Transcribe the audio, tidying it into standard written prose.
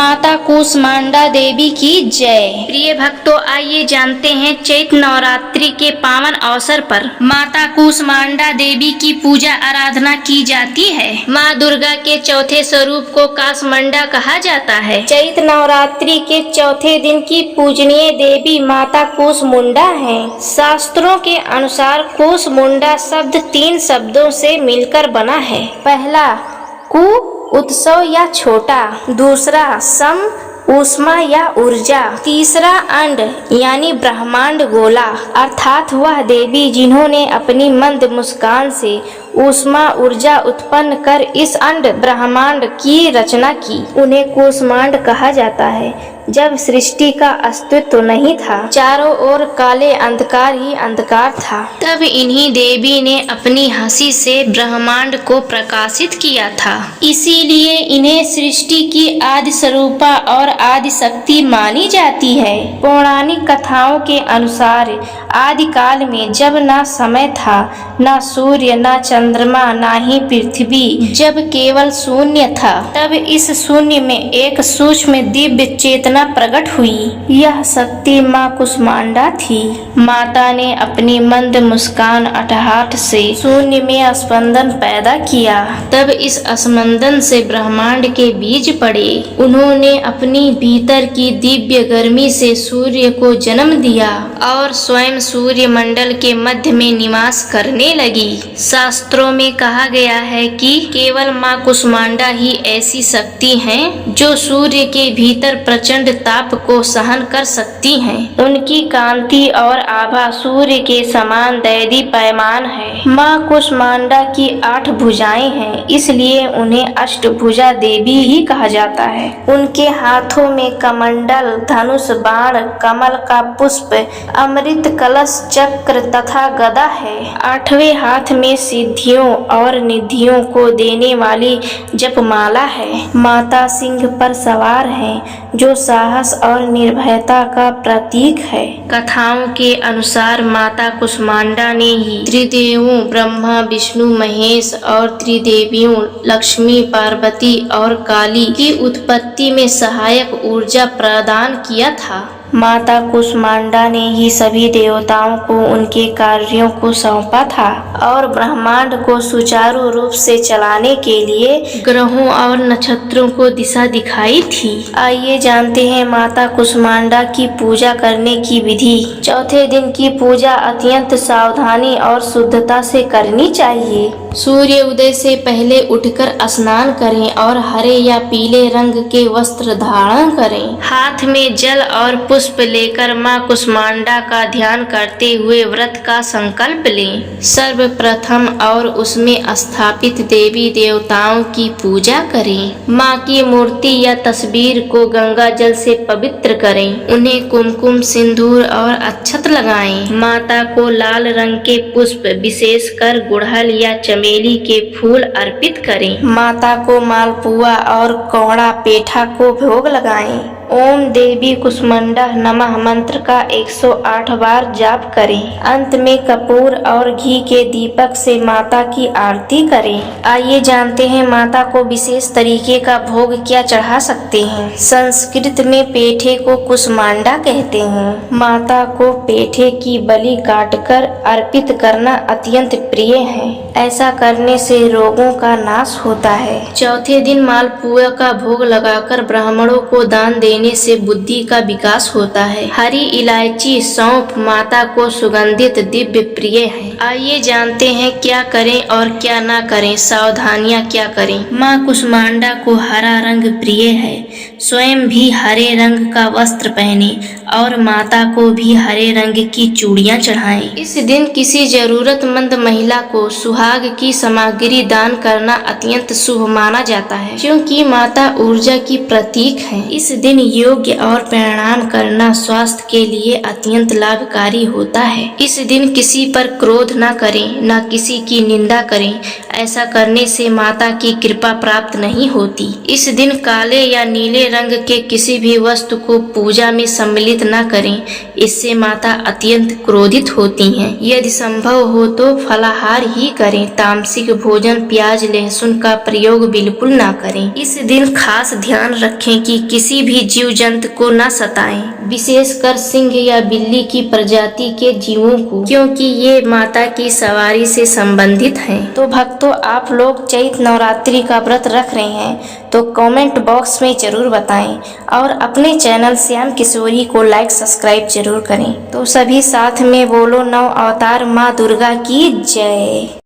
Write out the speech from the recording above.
माता कूष्मांडा देवी की जय। प्रिय भक्तों, आइए जानते हैं चैत्र नवरात्रि के पावन अवसर पर माता कूष्मांडा देवी की पूजा आराधना की जाती है। माँ दुर्गा के चौथे स्वरूप को कासमंडा कहा जाता है। चैत्र नवरात्रि के चौथे दिन की पूजनीय देवी माता कूष्मुंडा है। शास्त्रों के अनुसार कूष्मुंडा शब्द 3 शब्दों से मिलकर बना है। पहला कु उत्सव या छोटा, दूसरा सम ऊष्मा या ऊर्जा, तीसरा अंड यानी ब्रह्मांड गोला, अर्थात वह देवी जिन्होंने अपनी मंद मुस्कान से ऊष्मा ऊर्जा उत्पन्न कर इस अंड ब्रह्मांड की रचना की, उन्हें कूष्मांड कहा जाता है। जब सृष्टि का अस्तित्व नहीं था, चारों ओर काले अंधकार ही अंधकार था, तब इन्हीं देवी ने अपनी हंसी से ब्रह्मांड को प्रकाशित किया था। इसीलिए इन्हें सृष्टि की आदि स्वरूपा और आदि शक्ति मानी जाती है। पौराणिक कथाओं के अनुसार आदि काल में जब न समय था, न सूर्य, न चंद्रमा, न ही पृथ्वी, जब केवल शून्य था, तब इस शून्य में एक सूक्ष्म दिव्य चेतना प्रकट हुई। यह शक्ति माँ कूष्मांडा थी। माता ने अपनी मंद मुस्कान अट्टहास से शून्य में स्पंदन पैदा किया। तब इस स्पंदन से ब्रह्मांड के बीज पड़े। उन्होंने अपनी भीतर की दिव्य गर्मी से सूर्य को जन्म दिया और स्वयं सूर्य मंडल के मध्य में निवास करने लगी। शास्त्रों में कहा गया है कि केवल माँ कूष्मांडा ही ऐसी शक्ति हैं जो सूर्य के भीतर प्रचंड ताप को सहन कर सकती हैं। उनकी कांति और आभा सूर्य के समान दैदीप्यमान है। माँ कूष्मांडा की 8 भुजाएं हैं, इसलिए उन्हें अष्टभुजा देवी ही कहा जाता है। उनके हाथों में कमंडल, धनुष, बाण, कमल का पुष्प, अमृत कलश, चक्र तथा गदा है। 8वें हाथ में सिद्धियों और निधियों को देने वाली जपमाला है। माता सिंह पर सवार है, जो साहस और निर्भयता का प्रतीक है। कथाओं के अनुसार माता कूष्मांडा ने ही त्रिदेवों ब्रह्मा, विष्णु, महेश और त्रिदेवियों लक्ष्मी, पार्वती और काली की उत्पत्ति में सहायक ऊर्जा प्रदान किया था। माता कूष्मांडा ने ही सभी देवताओं को उनके कार्यों को सौंपा था और ब्रह्मांड को सुचारू रूप से चलाने के लिए ग्रहों और नक्षत्रों को दिशा दिखाई थी। आइए जानते हैं माता कूष्मांडा की पूजा करने की विधि। चौथे दिन की पूजा अत्यंत सावधानी और शुद्धता से करनी चाहिए। सूर्य उदय से पहले उठकर स्नान करें और हरे या पीले रंग के वस्त्र धारण करें। हाथ में जल और पुष्प लेकर माँ कूष्मांडा का ध्यान करते हुए व्रत का संकल्प लें। सर्वप्रथम और उसमें स्थापित देवी देवताओं की पूजा करें। माँ की मूर्ति या तस्वीर को गंगा जल से पवित्र करें। उन्हें कुमकुम, सिंदूर और अक्षत लगाएं। माता को लाल रंग के पुष्प, विशेषकर गुड़हल या चमेली के फूल अर्पित करें। माता को मालपुआ और कौड़ा पेठा को भोग लगाएं। ओम देवी कूष्मांडा नमः मंत्र का 108 बार जाप करें। अंत में कपूर और घी के दीपक से माता की आरती करें। आइए जानते हैं माता को विशेष तरीके का भोग क्या चढ़ा सकते हैं। संस्कृत में पेठे को कूष्मांडा कहते हैं। माता को पेठे की बलि काटकर अर्पित करना अत्यंत प्रिय है। ऐसा करने से रोगों का नाश होता है। चौथे दिन मालपुआ का भोग लगाकर ब्राह्मणों को दान देने से बुद्धि का विकास होता है। हरी इलायची, सौंफ माता को सुगंधित दिव्य प्रिय है। आइए जानते हैं क्या करें और क्या ना करें, सावधानियां क्या करें। माँ कूष्मांडा को हरा रंग प्रिय है। स्वयं भी हरे रंग का वस्त्र पहने और माता को भी हरे रंग की चूड़ियां चढ़ाएं। इस दिन किसी जरूरतमंद महिला को सुहाग की सामग्री दान करना अत्यंत शुभ माना जाता है, क्योंकि माता ऊर्जा की प्रतीक है। इस दिन योग्य और प्रणाम करना स्वास्थ्य के लिए अत्यंत लाभकारी होता है। इस दिन किसी पर क्रोध न करें, न किसी की निंदा करें। ऐसा करने से माता की कृपा प्राप्त नहीं होती। इस दिन काले या नीले रंग के किसी भी वस्तु को पूजा में सम्मिलित न करें, इससे माता अत्यंत क्रोधित होती हैं। यदि संभव हो तो फलाहार ही करें, तामसिक भोजन प्याज लहसुन का प्रयोग बिल्कुल ना करें। इस दिन खास ध्यान रखें कि किसी भी जीव जंतु को न सताएं, विशेषकर सिंह या बिल्ली की प्रजाति के जीवों को, क्योंकि ये माता की सवारी से संबंधित हैं। तो भक्तों, आप लोग चैत्र नवरात्रि का व्रत रख रहे हैं तो कमेंट बॉक्स में जरूर बताएं और अपने चैनल श्याम किशोरी को लाइक सब्सक्राइब जरूर करें। तो सभी साथ में बोलो नव अवतार माँ दुर्गा की जय।